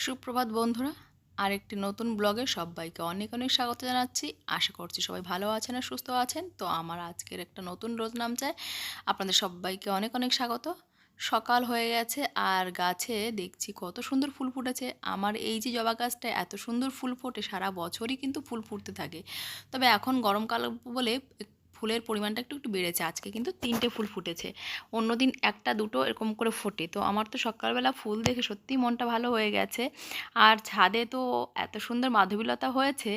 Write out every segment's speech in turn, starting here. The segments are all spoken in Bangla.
সুপ্রভাত বন্ধুরা, আরেকটি নতুন ব্লগে সবাইকে অনেক অনেক স্বাগত জানাচ্ছি। আশা করছি সবাই ভালো আছেন আর সুস্থ আছেন। তো আমার আজকের একটা নতুন রোজ নামচায় আপনাদের সবাইকে অনেক অনেক স্বাগত। সকাল হয়ে গেছে আর গাছে দেখছি কত সুন্দর ফুল ফুটেছে। আমার এই যে জবা গাছটায় এত সুন্দর ফুল ফোটে, সারা বছরই কিন্তু ফুল ফুটতে থাকে। তবে এখন গরমকাল বলে ফুলের পরিমাণটা একটু একটু বেড়েছে। আজকে কিন্তু 3টে ফুল ফুটেছে, অন্যদিন একটা দুটো এরকম করে ফোটে। তো আমার তো সকালবেলা ফুল দেখে সত্যিই মনটা ভালো হয়ে গেছে। আর ছাদে তো এত সুন্দর মাধবীলতা হয়েছে,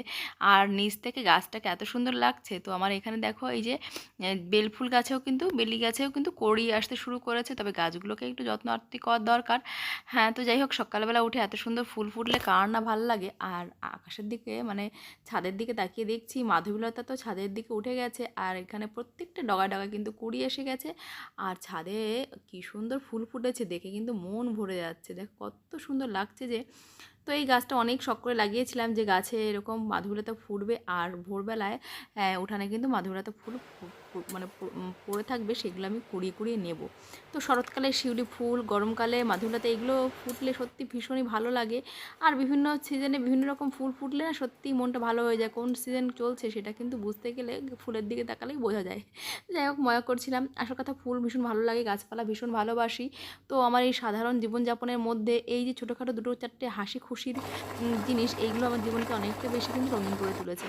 আর নিচ থেকে গাছটাকে এত সুন্দর লাগছে। তো আমার এখানে দেখো এই যে বেলফুল গাছেও কিন্তু বেলি গাছেও কিন্তু কড়ি আসতে শুরু করেছে, তবে গাছগুলোকে একটু যত্ন আত্তি করার দরকার। হ্যাঁ, তো যাই হোক, সকালবেলা উঠে এত সুন্দর ফুল ফুটলে কার না ভালো লাগে। আর আকাশের দিকে মানে ছাদের দিকে তাকিয়ে দেখছি মাধবীলতা তো ছাদের দিকে উঠে গেছে, আর এখানে প্রত্যেকটা ডগায় ডগায় কিন্তু কুড়ি এসে গেছে। আর ছাদে কি সুন্দর ফুল ফুটেছে দেখে কিন্তু মন ভরে যাচ্ছে। দেখো কত সুন্দর লাগছে যে। তো এই গাছটা অনেক শখ করে লাগিয়েছিলাম যে গাছে এরকম মাধবীলতা ফুটবে, আর ভোরবেলায় উঠানে কিন্তু মাধবীলতা ফুল মানে পড়ে থাকবে, সেগুলো আমি কুড়িয়ে কুড়িয়ে নেব। তো শরৎকালে শিউলি ফুল, গরমকালে মাধবীলতা, এগুলো ফুটলে সত্যি ভীষণই ভালো লাগে। আর বিভিন্ন সিজনে বিভিন্ন রকম ফুল ফুটলে না সত্যিই মনটা ভালো হয়ে যায়। কোন সিজন চলছে সেটা কিন্তু বুঝতে গেলে ফুলের দিকে তাকালেই বোঝা যায়। যাই হোক, মজা করছিলাম। আসল কথা, ফুল ভীষণ ভালো লাগে, গাছপালা ভীষণ ভালোবাসি। তো আমার এই সাধারণ জীবনযাপনের মধ্যে এই যে ছোটোখাটো দুটো চারটে হাসি খুশির জিনিস, এইগুলো আমার জীবনকে অনেকটা বেশি কিন্তু রঙিন করে তুলেছে।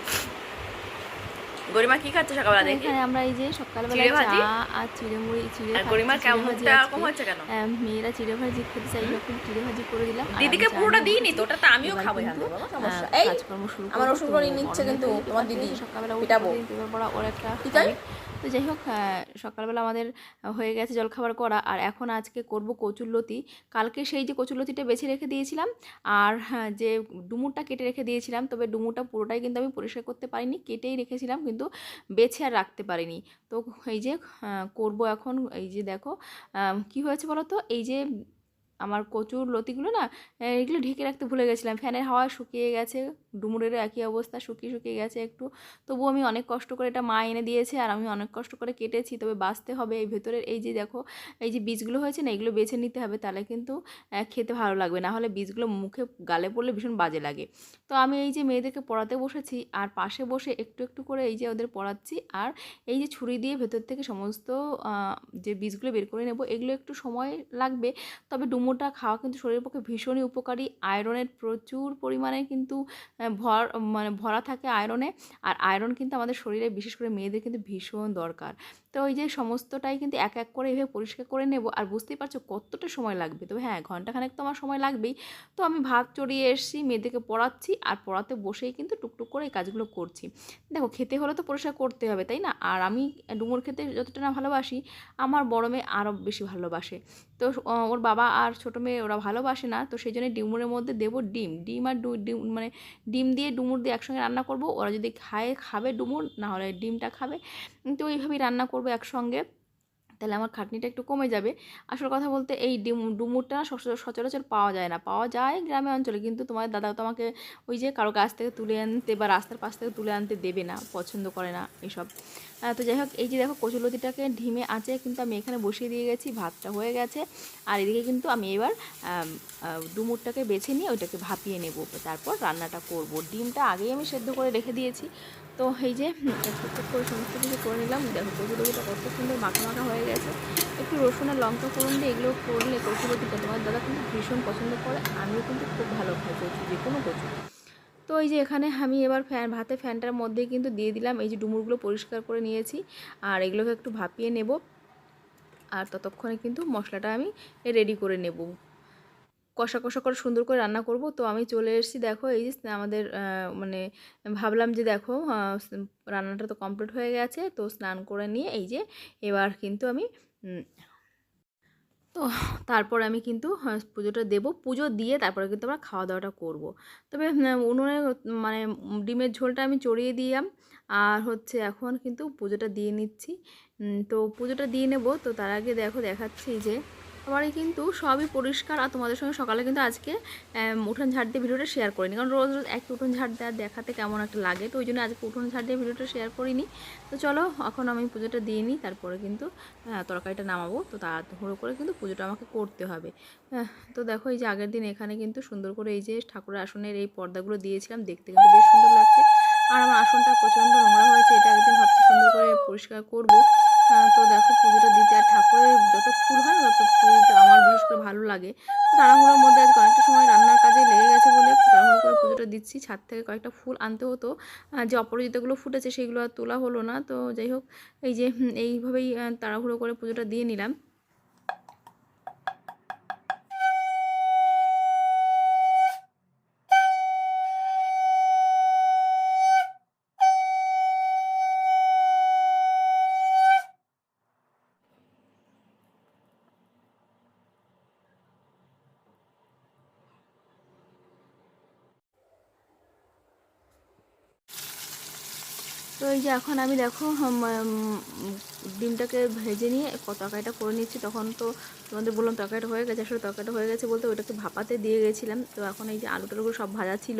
গরিমা কি খাচ্ছে তো সকালবেলা দেখি? এখানে আমরা এই যে সকালবেলা চিড়ে চা ভাজি। আর চিড়ে মুড়ি, চিড়ে আর খাচ্ছি, গরিমার চিড়ে ভাজি মুখটা আজকে। এরকম হচ্ছে কেন? মেয়েরা চিড়ে ভাজি খেতে চাইলো, হুম? একটু চিড়ে ভাজি করে দিলাম, আর আমি দিদিকে চা পুরোটা নিয়ে দিইনি বসেছি। তো, ওটা তো আমিও এবার খাবো এখান কিন্তু থেকে বাবা, সমস্যা এই কাজকর্ম শুরু আমার করবো। তো রসুনগুলো নিচ্ছে গরমের কিন্তু তো তোমার পেপার দিদি পেয়েছে, সকালবেলা উঠে পিটাবো। প্রতিদিন পেপার পড়া ওর একটা কি চাই? হ্যাবিট। তো যাই হোক, সকালবেলা আমাদের হয়ে গেছে জলখাবার করা, আর এখন আজকে করব কচুরলতি। কালকে সেই যে কচুরলতিটা বেছে রেখে দিয়েছিলাম, আর হ্যাঁ, যে ডুমুরটা কেটে রেখে দিয়েছিলাম, তবে ডুমুরটা পুরোটাই কিন্তু আমি পরিষ্কার করতে পারিনি, কেটেই রেখেছিলাম, কিন্তু বেছে আর রাখতে পারিনি। তো এই যে করব এখন। এই যে দেখো কি হয়েছে বলো তো, এই যে আমার কচুর লতিগুলো না, এগুলো ঢেকে রাখতে ভুলে গেছিলাম, ফ্যানের হাওয়ায় শুকিয়ে গেছে। ডুমুরেরও একই অবস্থা, শুকিয়ে শুকিয়ে গেছে একটু। তবুও আমি অনেক কষ্ট করে, এটা মা এনে দিয়েছে আর আমি অনেক কষ্ট করে কেটেছি, তবে বাছতে হবে। এই ভেতরের এই যে দেখো, এই যে বীজগুলো হয়েছে না, এগুলো বেছে নিতে হবে, তাহলে কিন্তু খেতে ভালো লাগবে। না হলে বীজগুলো মুখে গালে পড়লে ভীষণ বাজে লাগে। তো আমি এই যে মেয়েদেরকে পড়াতে বসেছি, আর পাশে বসে একটু একটু করে এই যে ওদের পড়াচ্ছি, আর এই যে ছুরি দিয়ে ভেতর থেকে সমস্ত যে বীজগুলো বের করে নেব, এগুলো একটু সময় লাগবে। তবে ডুমুরটা খাওয়া কিন্তু শরীরের পক্ষে ভীষণই উপকারী। আয়রনের প্রচুর পরিমাণে কিন্তু মানে ভরা থাকে আয়রনে। আর আয়রন কিন্তু আমাদের শরীরে, বিশেষ করে মেয়েদের কিন্তু ভীষণ দরকার। তো ওই যে সমস্তটাই কিন্তু এক এক করে এভাবে পরিষ্কার করে নেব, আর বুঝতেই পারছো কতটা সময় লাগবে। তবে হ্যাঁ, ঘন্টাখানেক তো আমার সময় লাগবেই। তো আমি ভাত চড়িয়ে এসেছি, মেয়েদেরকে পড়াচ্ছি, আর পড়াতে বসেই কিন্তু টুকটুক করে এই কাজগুলো করছি। দেখো, খেতে হলে তো পরিষ্কার করতে হবে, তাই না? আর আমি ডুমুর খেতে যতটা না ভালোবাসি, আমার বড় মেয়ে আরও বেশি ভালোবাসে। তো ওর বাবা আর ছোটো মেয়ে ওরা ভালোবাসে না, তো সেই জন্য ডুমুরের মধ্যে দেবো ডিম। ডিম আর ডিম মানে ডিম দিয়ে ডুমুর দিয়ে একসঙ্গে রান্না করব। ওরা যদি খাবে ডুমুর, না হলে ডিমটা খাবে। তো এইভাবেই রান্না করব একসঙ্গে, তাহলে আমার খাটনিটা একটু কমে যাবে। আসল কথা বলতে, এই ডুমুরটা না সচরাচর পাওয়া যায় না, পাওয়া যায় গ্রামে অঞ্চলে, কিন্তু তোমার দাদা তো আমাকে ওই যে কারো গাছ থেকে তুলে আনতে বা রাস্তার পাশ থেকে তুলে আনতে দেবে না, পছন্দ করে না এসব। তো যাই হোক, এই যে দেখো কচুলতিটাকে ঢিমে আঁচে কিন্তু আমি এখানে বসিয়ে দিয়ে গেছি, ভাতটা হয়ে গেছে। আর এদিকে কিন্তু আমি এবার ডুমুরটাকে বেছে নিয়ে ওইটাকে ভাপিয়ে নেব, তারপর রান্নাটা করব। ডিমটা আগেই আমি সেদ্ধ করে রেখে দিয়েছি। তো এই যে টুকটুক করে সমস্ত কিছু করে নিলাম। দেখো কচুলতিটা কত সুন্দর মাখা মাখা হয়ে গেছে। একটু রসুন আর লঙ্কা ফোড়ন দিয়ে এগুলো করলে কচুলতিটা তোমার দাদা কিন্তু ভীষণ পছন্দ করে, আমিও কিন্তু খুব ভালো খাই কচু, যে কোনো কচু। তো এই যে এখানে আমি এবার ফ্যানটার মধ্যেই কিন্তু দিয়ে দিলাম এই যে ডুমুরগুলো পরিষ্কার করে নিয়েছি, আর এগুলোকে একটু ভাপিয়ে নেব। আর ততক্ষণে কিন্তু মশলাটা আমি রেডি করে নেব, কষা কষা করে সুন্দর করে রান্না করব। তো আমি চলে এসেছি, দেখো এই যে আমাদের মানে ভাবলাম যে দেখো রান্নাটা তো কমপ্লিট হয়ে গেছে, তো স্নান করে নিয়ে এই যে এবার কিন্তু আমি তো তারপর আমি কিন্তু পুজোটা দেবো, পুজো দিয়ে তারপরে কিন্তু আমরা খাওয়া দাওয়াটা করব। তবে উনুনে মানে ডিমের ঝোলটা আমি চড়িয়ে দিলাম, আর হচ্ছে এখন কিন্তু পুজোটা দিয়ে নিচ্ছি। তো পুজোটা দিয়ে নেব। তো তার আগে দেখো দেখাচ্ছি যে সবারই কিন্তু সবই পরিষ্কার। আর তোমাদের সঙ্গে সকালে কিন্তু আজকে উঠোন ঝাড় দিয়ে ভিডিওটা শেয়ার করিনি, কারণ রোজ রোজ একই উঠোন ঝাড় দেওয়া দেখাতে কেমন একটা লাগে, তো ওই জন্য আজকে উঠোন ঝাড় দিয়ে ভিডিওটা শেয়ার করিনি। তো চলো এখন আমি পুজোটা দিয়ে নিই, তারপরে কিন্তু তরকারিটা নামাবো। তো তাড়াহুড়ো করে কিন্তু পুজোটা আমাকে করতে হবে। তো দেখো এই যে আগের দিন এখানে কিন্তু সুন্দর করে এই যে ঠাকুরের আসনের এই পর্দাগুলো দিয়েছিলাম, দেখতে কিন্তু বেশ সুন্দর লাগছে। আর আমার আসনটা প্রচণ্ড নোংরা হয়েছে, এটা একদিন ভাবছি সুন্দর করে পরিষ্কার করবো। তো দেখো পুজোটা দিতে আর ঠাকুরের যত ফুল হয় না তত ফুল দিতে আমার বিশেষ করে ভালো লাগে। তো তাড়াহুড়োর মধ্যে আজকে অনেকটা সময় রান্নার কাজে লেগে গেছে বলে তাড়াহুড়ো করে পুজোটা দিচ্ছি। ছাদ থেকে কয়েকটা ফুল আনতে হতো, যে অপরাজিতাগুলো ফুটেছে সেগুলো আর তোলা হলো না। তো যাই হোক এই যে এইভাবেই তাড়াহুড়ো করে পুজোটা দিয়ে নিলাম। তো এই যে এখন আমি দেখো ডিমটাকে ভেজে নিয়ে তরকারিটা করে নিচ্ছি। তখন তো তোমাদের বললাম তরকারিটা হয়ে গেছে, আসলে তরকারিটা হয়ে গেছে বলতে ওইটাকে ভাপাতে দিয়ে গেছিলাম। তো এখন এই যে আলু টালুগুলো সব ভাজা ছিল,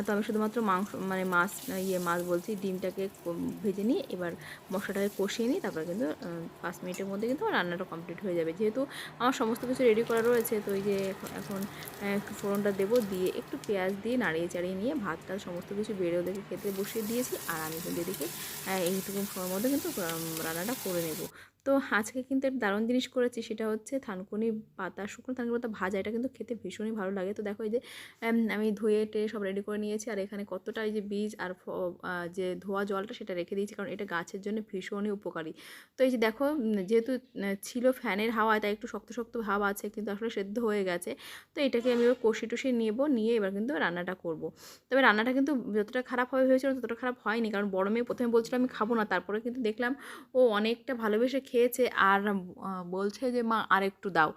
তো আমি শুধুমাত্র মাংস মানে মাছ বলছি ডিমটাকে ভেজে নিয়ে এবার মশলাটাকে কষিয়ে নিই, তারপরে কিন্তু 5 মিনিটের মধ্যে কিন্তু আমার রান্নাটা কমপ্লিট হয়ে যাবে। যেহেতু আমার সমস্ত কিছু রেডি করা রয়েছে, তো এই যে এখন একটু ফোড়নটা দেবো, দিয়ে একটু পেঁয়াজ দিয়ে নাড়িয়ে চাড়িয়ে নিয়ে ভাতটা সমস্ত কিছু বেড়ে ওদেরকে খেতে বসিয়ে দিয়েছি। আর আমি কিন্তু এদিকে এইটুকু সময়ের মধ্যে কিন্তু রান্নাটা করে নেব। তো আজকে কিন্তু একটা দারুণ জিনিস করেছি, সেটা হচ্ছে থানকুনি পাতা, শুকনো থানকুনি পাতা ভাজা। এটা কিন্তু খেতে ভীষণই ভালো লাগে। তো দেখো এই যে আমি ধুয়ে টেয়ে সব রেডি করে নিয়েছি, আর এখানে কতটা এই যে বীজ আর যে ধোয়া জলটা সেটা রেখে দিয়েছি, কারণ এটা গাছের জন্য ভীষণই উপকারী। তো এই যে দেখো যেহেতু ছিল ফ্যানের হাওয়ায় তাই একটু শক্ত শক্ত ভাব আছে, কিন্তু আসলে সেদ্ধ হয়ে গেছে। তো এটাকে আমি এবার কষি টষি নিয়ে এবার কিন্তু রান্নাটা করব। তবে রান্নাটা কিন্তু যতটা খারাপ হয়েছিল ততটা খারাপ হয়নি, কারণ বড় মেয়ে প্রথমে বলছিল আমি খাবো না, তারপরে কিন্তু দেখলাম ও অনেকটা ভালোবেসে খেয়েছে আর বলছে যে মা আর একটু দাও।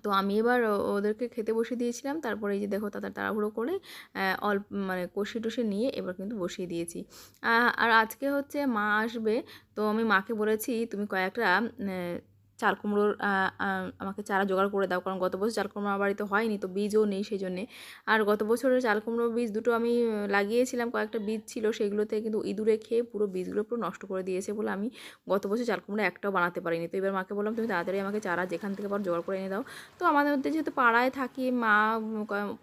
তো আমি এবার ওদেরকে খেতে বসিয়ে দিয়েছিলাম। তারপরে এই যে দেখো তাড়াহুড়ো করে অল্প মানে কষি টষে নিয়ে এবার কিন্তু বসিয়ে দিয়েছি। আর আজকে হচ্ছে মা আসবে, তো আমি মাকে বলেছি তুমি কয়েকটা চাল কুমড়োর আমাকে চারা জোগাড় করে দাও, কারণ গত বছর চাল কুমড়ো আমার বাড়িতে হয়নি, তো বীজও নেই সেই জন্যে। আর গত বছরের চাল কুমড়ো বীজ দুটো আমি লাগিয়েছিলাম, কয়েকটা বীজ ছিল সেগুলোতে কিন্তু ইঁদুরে খেয়ে পুরো বীজগুলো পুরো নষ্ট করে দিয়েছে বলে আমি গত বছর চাল কুমড়ো একটাও বানাতে পারিনি। তো এবার মাকে বললাম তুমি তাড়াতাড়ি আমাকে চারা যেখান থেকে পারো জোগাড় করে এনে দাও। তো আমাদের মধ্যে যেহেতু পাড়ায় থাকি, মা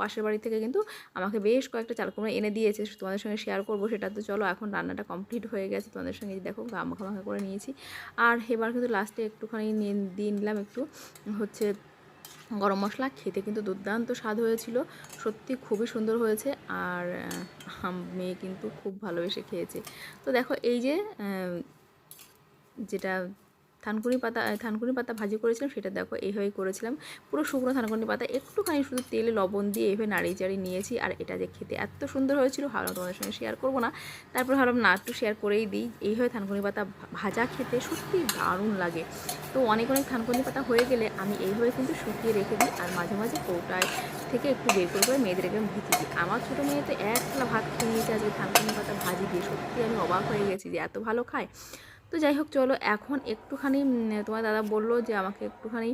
পাশের বাড়ি থেকে কিন্তু আমাকে বেশ কয়েকটা চাল কুমড়ো এনে দিয়েছে, তোমাদের সঙ্গে শেয়ার করবো সেটা। তো চলো এখন রান্নাটা কমপ্লিট হয়ে গেছে, তোমাদের সঙ্গে দেখো মাখা করে নিয়েছি। আর এবার কিন্তু লাস্টে একটুখানি দিয়ে নিলাম একটু হচ্ছে গরম মশলা। খেতে কিন্তু দুর্দান্ত স্বাদ হয়েছিল, সত্যি খুবই সুন্দর হয়েছে। আর মেয়ে কিন্তু খুব ভালোবেসে খেয়েছে। তো দেখো এই যে যেটা থানকুনি পাতা ভাজি করেছিলাম সেটা দেখো এইভাবেই করেছিলাম, পুরো শুকনো থানকুনি পাতা একটুখানি শুধু তেলে লবণ দিয়ে এভাবে নাড়িয়ে চাড়িয়ে নিয়েছি। আর এটা যে খেতে এত সুন্দর হয়েছিল, ভাবলাম তোমাদের সঙ্গে শেয়ার করবো না, তারপর ভাবলাম না একটু শেয়ার করেই দিই। এইভাবে থানকুনি পাতা ভাজা খেতে সত্যি দারুণ লাগে। তো অনেক থানকুনি পাতা হয়ে গেলে আমি এইভাবে কিন্তু শুকিয়ে রেখে দিই, আর মাঝে মাঝে কৌটায় থেকে একটু বের করে মেয়েদেরকে আমি ভেজে দিই। আমার ছোটো মেয়ে তো এক থালা ভাত খেয়ে নিয়েছে আজকে থানকুনি পাতা ভাজি দিয়ে, সত্যি আমি অবাক হয়ে গেছি যে এত ভালো খায়। তো যাই হোক চলো এখন একটুখানি তোমার দাদা বললো যে আমাকে একটুখানি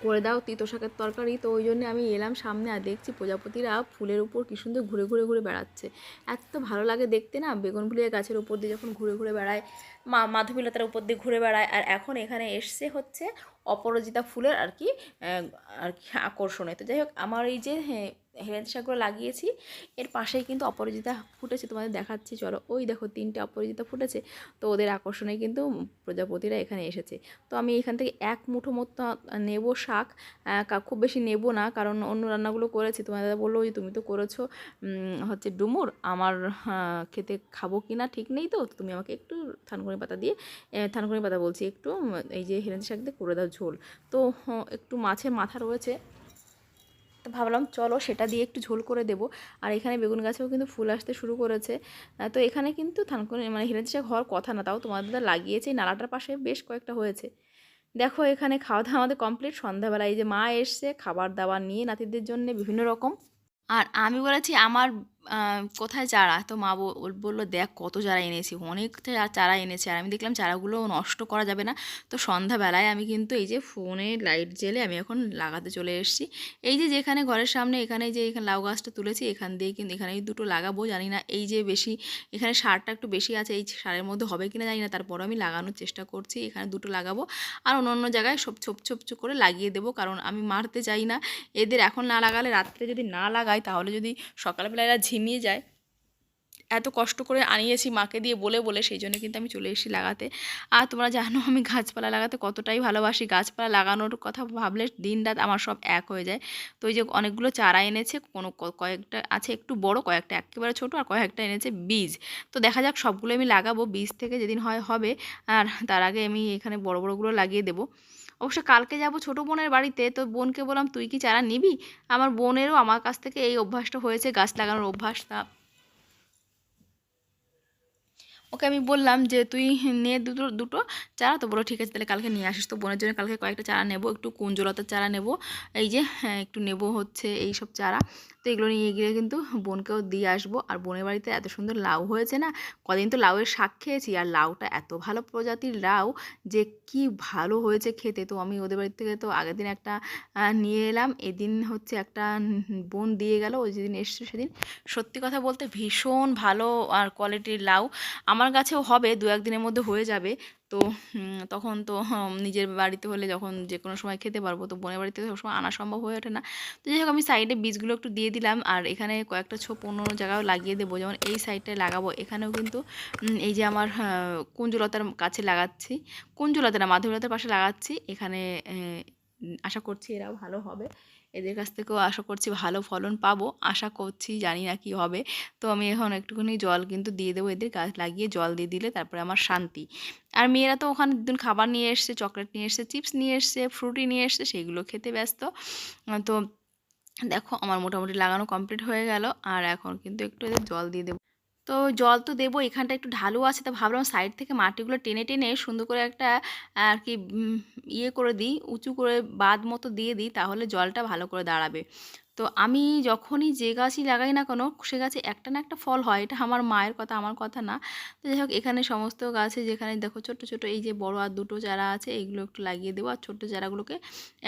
করে দাও তিতো শাকের তরকারি। তো ওই জন্য আমি এলাম সামনে, আর দেখছি প্রজাপতিরা ফুলের উপর কী সুন্দর ঘুরে বেড়াচ্ছে। এত ভালো লাগে দেখতে না, বেগুনভুলিয়া গাছের উপর দিয়ে যখন ঘুরে বেড়ায়, মাধবীলতার উপর দিয়ে ঘুরে বেড়ায়। আর এখন এখানে এসছে হচ্ছে অপরাজিতা ফুলের আর কি আকর্ষণে। তো যাই হোক আমার এই যে হেলেঞ্চা শাকগুলো লাগিয়েছি এর পাশেই কিন্তু অপরাজিতা ফুটেছে, তোমাদের দেখাচ্ছি চলো। ওই দেখো 3টে অপরাজিতা ফুটেছে, তো ওদের আকর্ষণে কিন্তু প্রজাপতিরা এখানে এসেছে। তো আমি এখান থেকে এক মুঠো মতো নেব শাক, খুব বেশি নেব না, কারণ অন্য রান্নাগুলো করেছি। তোমার দাদা বললো যে তুমি তো করেছো হচ্ছে ডুমুর, আমার খেতে খাবো কি না ঠিক নেই, তো তুমি আমাকে একটু থানকুনি পাতা বলছি একটু এই যে হেলেঞ্চা শাক দিয়ে করে দাও ঝোল। তো একটু মাছের মাথা রয়েছে, তো ভাবলাম চলো সেটা দিয়ে একটু ঝোল করে দেবো। আর এখানে বেগুন গাছেও কিন্তু ফুল আসতে শুরু করেছে। তো এখানে কিন্তু থানকুনি মানে হেলেঞ্চা শাক হওয়ার কথা না, তাও তোমাদের দাদা লাগিয়েছে, এই নালাটার পাশে বেশ কয়েকটা হয়েছে। দেখো এখানে খাওয়া দাওয়া আমাদের কমপ্লিট। সন্ধ্যাবেলা এই যে মা এসছে খাবার দাবার নিয়ে নাতিদের জন্য বিভিন্ন রকম। আর আমি বলেছি আমার কোথায় চারা, তো মা বললো দেখ কত চারা এনেছি, অনেক চারা এনেছে। আর আমি দেখলাম চারাগুলো নষ্ট করা যাবে না, তো সন্ধ্যাবেলায় আমি কিন্তু এই যে ফোনে লাইট জ্বেলে আমি এখন লাগাতে চলে এসেছি। এই যে যেখানে ঘরের সামনে এখানে যে এখানে লাউ গাছটা তুলেছি, এখান দিয়ে কিন্তু এখানেই দুটো লাগাবো। জানি না এই যে বেশি এখানে সারটা একটু বেশি আছে, এই সারের মধ্যে হবে কিনা জানি না, তারপর আমি লাগানোর চেষ্টা করছি। এখানে দুটো লাগাবো আর অন্য অন্য জায়গায় সব ছোপ ছোপ ছোপ করে লাগিয়ে দেবো, কারণ আমি মারতে চাই না। এদের এখন না লাগালে রাত্রে যদি না লাগাই তাহলে যদি সকালবেলা এরা ঝিমিয়ে যায়। এত কষ্ট করে আনিয়েছি মাকে দিয়ে বলে বলে, সেই জন্য কিন্তু আমি চলে এসেছি লাগাতে। আর তোমরা জানো আমি গাছপালা লাগাতে কতটাই ভালোবাসি, গাছপালা লাগানোর কথা ভাবলে দিন রাত আমার সব এক হয়ে যায়। তো এই যে অনেকগুলো চারা এনেছে, কোনো কয়েকটা আছে একটু বড়, কয়েকটা একেবারে ছোট, আর কয়েকটা এনেছে বীজ। তো দেখা যাক সবগুলো আমি লাগাবো, বীজ থেকে যেদিন হয় হবে। আর তার আগে আমি এখানে বড় বড়গুলো লাগিয়ে দেবো। অবশ্য কালকে যাব ছোটো বোনের বাড়িতে, তো বোনকে বললাম তুই কি চারা নিবি। আমার বোনেরও আমার কাছ থেকে এই অভ্যাসটা হয়েছে, গাছ লাগানোর অভ্যাসটা। ওকে আমি বললাম যে তুই নে দুটো দুটো চারা, তো বলো ঠিক আছে তাহলে কালকে নিয়ে আসিস। তো বোনের জন্য কালকে কয়েকটা চারা নেব, একটু কুঞ্জলতার চারা নেব, এই যে হ্যাঁ একটু নেব হচ্ছে এই সব চারা। তো এগুলো নিয়ে গিয়ে কিন্তু বোনকেও দিয়ে আসবো। আর বোনের বাড়িতে এত সুন্দর লাউ হয়েছে না, কদিন তো লাউয়ের শাক খেয়েছি, আর লাউটা এত ভালো প্রজাতির লাউ যে কি ভালো হয়েছে খেতে। তো আমি ওদের বাড়ি থেকে তো আগের দিন একটা নিয়ে এলাম, এদিন হচ্ছে একটা বোন দিয়ে গেল, ওই যেদিন এসছে সেদিন। সত্যি কথা বলতে ভীষণ ভালো আর কোয়ালিটির লাউ। আমার কাছেও হবে, দু একদিনের মধ্যে হয়ে যাবে। তো তখন তো নিজের বাড়িতে হলে যখন যে কোনো সময় খেতে পারবো, তো বোনের বাড়িতে সবসময় আনা সম্ভব হয়ে ওঠে না। তো যাই হোক আমি সাইডে বীজগুলো একটু দিয়ে দিলাম, আর এখানে কয়েকটা ছোপ অন্য জায়গাও লাগিয়ে দেবো, যেমন এই সাইডটায় লাগাবো। এখানেও কিন্তু এই যে আমার কুঞ্জলতার কাছে লাগাচ্ছি, কুঞ্জলতা না মাধবীলতার পাশে লাগাচ্ছি। এখানে আশা করছি এরাও ভালো হবে, এদের কাছ থেকেও আশা করছি ভালো ফলন পাবো, আশা করছি, জানি না কি হবে। তো আমি এখন একটুখানি জল কিন্তু দিয়ে দেবো, এদের গাছ লাগিয়ে জল দিয়ে দিলে তারপরে আমার শান্তি। আর মেয়েরা তো ওখানে দুদিন খাবার নিয়ে এসছে, চকলেট নিয়ে এসছে, চিপস নিয়ে এসছে, ফ্রুটি নিয়ে এসছে, সেগুলো খেতে ব্যস্ত। তো দেখো আমার মোটামুটি লাগানো কমপ্লিট হয়ে গেল, আর এখন কিন্তু একটু এদের জল দিয়ে দেবো। তো জল তো দেবো, এখানটা একটু ঢালু আছে, তো ভাবলাম সাইড থেকে মাটিগুলো টেনে টেনে সুন্দর করে একটা আর কি ইয়ে করে দিই, উঁচু করে বাঁধ মতো দিয়ে দিই, তাহলে জলটা ভালো করে দাঁড়াবে। তো আমি যখনই যে গাছই লাগাই না কেন, সে গাছে একটা না একটা ফল হয়, এটা আমার মায়ের কথা, আমার কথা না। তো যাই হোক এখানে সমস্ত গাছে যেখানে দেখো ছোট ছোট এই যে বড় আর দুটো চারা আছে, এইগুলো একটু লাগিয়ে দেবো, আর ছোট্ট চারাগুলোকে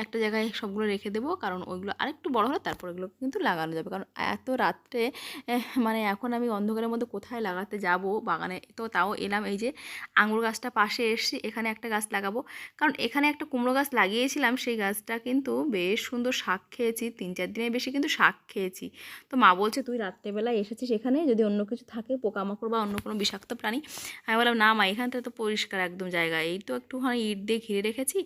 একটা জায়গায় সবগুলো রেখে দেবো, কারণ ওইগুলো আরেকটু বড় হলে তারপর এগুলো কিন্তু লাগানো যাবে। কারণ এত রাত্রে মানে এখন আমি অন্ধকারের মধ্যে কোথায় লাগাতে যাব বাগানে। তো তাও এলাম, এই যে আঙুর গাছটা পাশে এসেছি, এখানে একটা গাছ লাগাবো। কারণ এখানে একটা কুমড়ো গাছ লাগিয়েছিলাম, সেই গাছটা কিন্তু বেশ সুন্দর শাক খেয়েছি, 3-4 দিনের বেশি কিন্তু শাক খেয়েছি। তো মা বলছে তুই রাত্রেবেলায় এসেছিস এখানে, যদি অন্য কিছু থাকে পোকামাকড় বা অন্য কোনো বিষাক্ত প্রাণী। আমি বললাম না মা, এখানটা তো পরিষ্কার একদম জায়গা, এই তো একটুখানি ইট দিয়ে ঘিরে রেখেছি,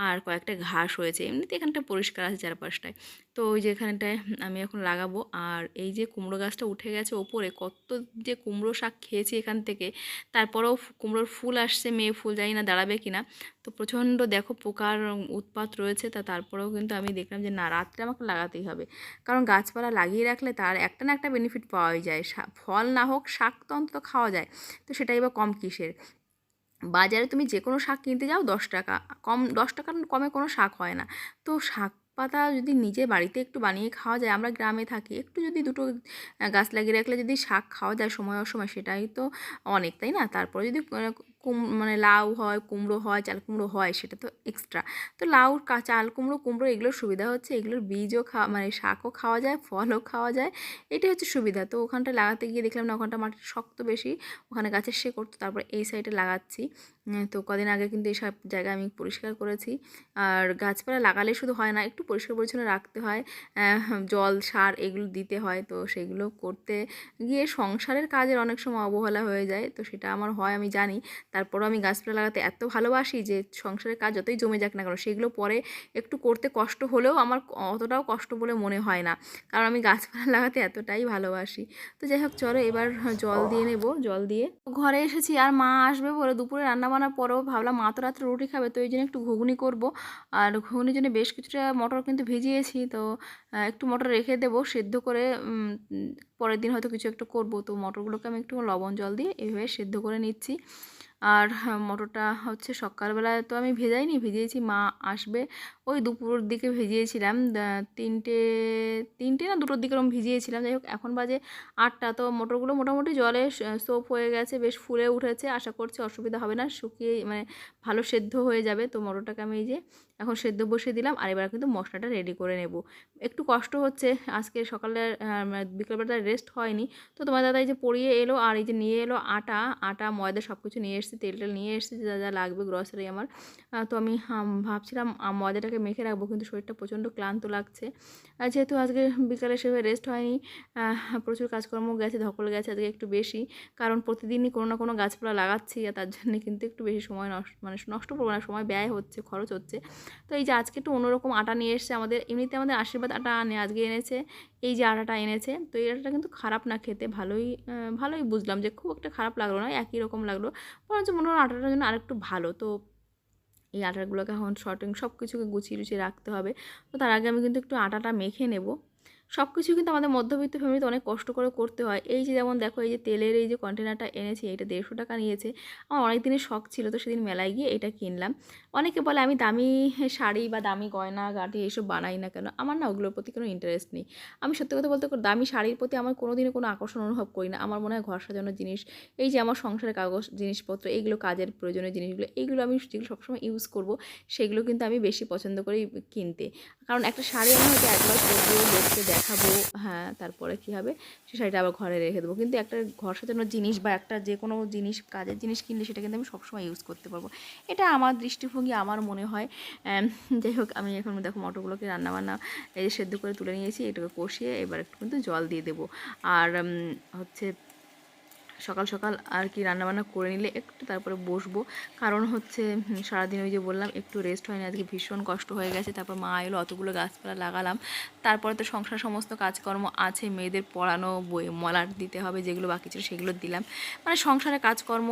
আর কয়েকটা ঘাস হয়েছে, এমনিতে এখানটা পরিষ্কার আছে চারপাশটায়। তো ওই যে এখানটায় আমি এখন লাগাবো। আর এই যে কুমড়ো গাছটা উঠে গেছে ওপরে, কত যে কুমড়ো শাক খেয়েছি এখান থেকে, তারপরেও কুমড়োর ফুল আসছে, মেয়ে ফুল, জানি না দাঁড়াবে কিনা। তো প্রচণ্ড দেখো পোকার উৎপাত রয়েছে, তারপরেও কিন্তু আমি দেখলাম যে না, রাত্রে আমাকে লাগাতেই হবে, কারণ গাছপালা লাগিয়ে রাখলে তার একটা না একটা বেনিফিট পাওয়াই যায়, ফল না হোক শাক তো অন্তত খাওয়া যায়। তো সেটাই বা কম কিসের। বাজারে তুমি যে কোনো শাক কিনতে যাও 10 টাকা, কম 10 টাকার কমে কোনো শাক হয় না। তো শাক পাতা যদি নিজে বাড়িতে একটু বানিয়ে খাওয়া যায়, আমরা গ্রামে থাকি, একটু যদি দুটো গাছ লাগিয়ে রাখলে যদি শাক খাওয়া যায় সময় অসময়, সেটাই তো অনেক, তাই না? তারপরে যদি মানে লাউ হয়, কুমড়ো হয়, চাল কুমড়ো হয়, সেটা তো এক্সট্রা। তো লাউ চাল কুমড়ো কুমড়ো এগুলোর সুবিধা হচ্ছে এগুলোর বীজও মানে শাকও খাওয়া যায়, ফলও খাওয়া যায়, এটাই হচ্ছে সুবিধা। তো ওখানটা লাগাতে গিয়ে দেখলাম না, ওখানটা মাটি শক্ত বেশি, ওখানে গাছের শেকড়, তো তারপরে এই সাইডে লাগাচ্ছি। তো কদিন আগে কিন্তু এইসব জায়গা আমি পরিষ্কার করেছি। আর গাছপালা লাগালে শুধু হয় না, একটু পরিষ্কার পরিচ্ছন্ন রাখতে হয়, জল সার এগুলো দিতে হয়। তো সেগুলো করতে গিয়ে সংসারের কাজের অনেক সময় অবহেলা হয়ে যায়, তো সেটা আমার হয় আমি জানি। তারপরও আমি গাছপালা লাগাতে এত ভালোবাসি যে সংসারের কাজ যতই জমে যাক না কেন, সেগুলো পরে একটু করতে কষ্ট হলেও আমার অতটাও কষ্ট বলে মনে হয় না, কারণ আমি গাছপালা লাগাতে এতটাই ভালোবাসি। তো যাই হোক চলো এবার জল দিয়ে নেব, জল দিয়ে ঘরে এসেছি। আর মা আসবে বলে দুপুরে রান্না বান্নার পরেও ভাবলাম মা তো রাত্রে রুটি খাবে, তো এই জন্য একটু ঘুগনি করব। আর ঘুগনির জন্য বেশ কিছুটা মটর কিন্তু ভিজিয়েছি, তো একটু মটর রেখে দেবো সেদ্ধ করে, পরের দিন হয়তো কিছু একটু করব। তো মটরগুলোকে আমি একটু লবণ জল দিয়ে এইভাবে সেদ্ধ করে নিচ্ছি। আর মটরটা হচ্ছে সকালবেলায় তো আমি ভেজাইনি, ভিজিয়েছি মা আসবে ওই দুপুরের দিকে ভিজিয়েছিলাম, তিনটে না দুটোর দিকে ওরকম ভিজিয়েছিলাম। যাই হোক এখন বাজে 8টা, তো মটরগুলো মোটামুটি জলে সোপ হয়ে গেছে, বেশ ফুলে উঠেছে। আশা করছি অসুবিধা হবে না, শুকিয়ে মানে ভালো সেদ্ধ হয়ে যাবে। তো মটরটাকে আমি এই যে এখন সেদ্ধ বসিয়ে দিলাম, আর এবার কিন্তু মশলাটা রেডি করে নেব। একটু কষ্ট হচ্ছে, আজকে সকালে বিকেলবেলা রেস্ট হয়নি। তো তোমার দাদা এই যে পড়িয়ে এলো, আর এই যে নিয়ে এলো আটা ময়দা সব কিছু নিয়ে এসেছে, তেল নিয়ে এসেছে, যা যা লাগবে গ্রসারি আমার। তো আমি ভাবছিলাম ময়দাটাকে মেখে রাখবো, কিন্তু শরীরটা প্রচণ্ড ক্লান্ত লাগছে। আর যেহেতু আজকে বিকালে সেভাবে রেস্ট হয়নি, প্রচুর কাজকর্ম গেছে, ধকল গেছে আজকে একটু বেশি, কারণ প্রতিদিনই কোনো না কোনো গাছপালা লাগাচ্ছি, আর তার জন্য কিন্তু একটু বেশি সময় নষ্ট করবো না, সময় ব্যয় হচ্ছে, খরচ হচ্ছে। তো এই যে আজকে একটু অন্যরকম আটা নিয়ে এসেছে আমাদের, এমনিতে আমাদের আশীর্বাদ আটা আজকে এনেছে, এই যে আটাটা এনেছে। তো এই আটাটা কিন্তু খারাপ না, খেতে ভালোই বুঝলাম, যে খুব একটা খারাপ লাগলো না, একই রকম লাগলো, বরঞ্চ মনে হলো আটাটার জন্য আরেকটু ভালো। তো এই আটাগুলোকে এখন সব কিছুকে গুছিয়ে টুছিয়ে রাখতে হবে। তো তার আগে আমি কিন্তু একটু আটাটা মেখে নেব। সব কিছু কিন্তু আমাদের মধ্যবিত্ত ফ্যামিলিতে অনেক কষ্ট করে করতে হয়। এই যে যেমন দেখো, এই যে তেলের এই যে কন্টেনারটা এনেছি, এটা 150 টাকা নিয়েছে। আমার অনেক দিনের শখ ছিল, তো সেদিন মেলায় গিয়ে এটা কিনলাম। অনেকে বলে আমি দামি শাড়ি বা দামি গয়না গাঁটি এইসব বানাই না কেন, আমার না ওগুলোর প্রতি কোনো ইন্টারেস্ট নেই। আমি সত্যি কথা বলতে দামি শাড়ির প্রতি আমার কোনো দিনও কোনো আকর্ষণ অনুভব করি না। আমার মনে হয় ঘর সাজানোর জিনিস, এই যে আমার সংসারের কাগজ জিনিসপত্র, এইগুলো কাজের প্রয়োজনীয় জিনিসগুলো, এইগুলো আমি যেগুলো সবসময় ইউজ করব, সেগুলো কিন্তু আমি বেশি পছন্দ করি কিনতে। কারণ একটা শাড়ি আমি হয়তো একবার পরবো, লোককে দেখাবো, হ্যাঁ, তারপরে কী হবে, সে শাড়িটা আবার ঘরে রেখে দেবো। কিন্তু একটা ঘর সাজানোর জিনিস বা একটা যে কোনো জিনিস, কাজের জিনিস কিনলে সেটা কিন্তু আমি সবসময় ইউজ করতে পারবো। এটা আমার দৃষ্টিভঙ্গি, আমার মনে হয়। যাই হোক, আমি এখন দেখো মটরগুলোকে রান্নাবান্না এই যে সেদ্ধ করে তুলে নিয়েছি, এটাকে কষিয়ে এবার একটু কিন্তু জল দিয়ে দেবো। আর হচ্ছে সকাল সকাল আর কি রান্নাবান্না করে নিলে একটু তারপরে বসবো, কারণ হচ্ছে সারাদিন ওই যে বললাম একটু রেস্ট হয়নি, আজকে ভীষণ কষ্ট হয়ে গেছে। তারপর মা এলো, অতগুলো গাছপালা লাগালাম, তারপরে তো সংসার সমস্ত কাজকর্ম আছে, মেয়েদের পড়ানো, বই মলাট দিতে হবে, যেগুলো বাকি ছিল সেগুলো দিলাম। মানে সংসারে কাজকর্ম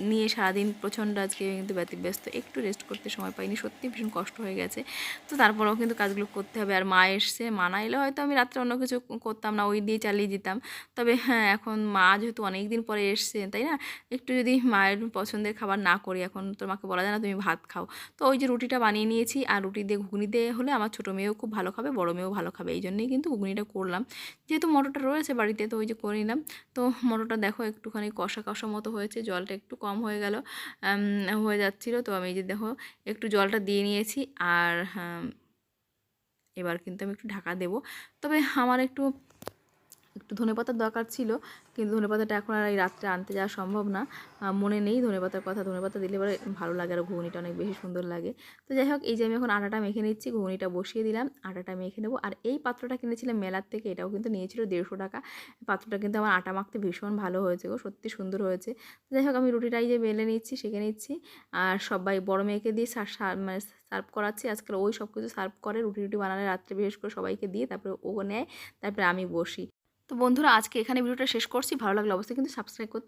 নিয়ে সারাদিন প্রচণ্ড আজকে কিন্তু ব্যতিব্যস্ত, একটু রেস্ট করতে সময় পাইনি, সত্যি ভীষণ কষ্ট হয়ে গেছে। তো তারপরেও কিন্তু কাজগুলো করতে হবে। আর মা এসছে, মা না এলে হয়তো আমি রাত্রে অন্য কিছু করতাম না, ওই দিয়ে চালিয়ে দিতাম। তবে হ্যাঁ, এখন মা যেহেতু অনেক দিন পরে এসছে, তাই না, একটু যদি মায়ের পছন্দের খাবার না করি, এখন তোর মাকে বলা যায় না তুমি ভাত খাও। তো ওই যে রুটিটা বানিয়ে নিয়েছি, আর রুটি দিয়ে ঘুগনি দিয়ে হলে আমার ছোটো মেয়েও খুব ভালো খাবে, বড়ো মেয়েও ভালো খাবে, এই জন্যই কিন্তু ঘুগনিটা করলাম। যেহেতু মটরটা রয়েছে বাড়িতে, তো ওই যে করে নিলাম। তো মটরটা দেখো একটুখানি কষা কষা মতো হয়েছে, জলটা একটু কম হয়ে গেল, হয়ে যাচ্ছিলো। তো আমি এই যে দেখো একটু জলটা দিয়ে নিয়েছি, আর এবার কিন্তু আমি একটু ঢাকা দেবো। তবে আমার একটু ধনেপাতার দরকার ছিল, কিন্তু ধনেপাতাটা এখন আর এই রাত্রে আনতে যাওয়া সম্ভব না, মনে নেই ধনেপাতার কথা। ধনেপাতা দিলে পরে ভালো লাগে, আর ঘুগনিটা অনেক বেশি সুন্দর লাগে। তো যাই হোক, এই যে আমি এখন আটাটা মেখে নিচ্ছি, ঘুগনিটা বসিয়ে দিলাম, আটাটা মেখে নেবো। আর এই পাত্রটা কিনেছিলাম মেলার থেকে, এটাও কিন্তু নিয়েছিল 150 টাকা। পাত্রটা কিন্তু আমার আটা মাখতে ভীষণ ভালো হয়েছে গো, সত্যি সুন্দর হয়েছে। তো যাই হোক, আমি রুটিটাই যে বেলে নিচ্ছি, সেঁকে নিচ্ছি, আর সবাই বড় মেয়েকে দিয়ে মানে সার্ভ করাচ্ছি। আজকাল ওই সব কিছু সার্ভ করে, রুটি বানালে রাত্রে বিশেষ করে সবাইকে দিয়ে, তারপরে ও নেয়, তারপরে আমি বসি। তো বন্ধুরা, আজকে এখানে ভিডিওটা শেষ করছি। ভালো লাগলে অবশ্যই কিন্তু সাবস্ক্রাইব করতে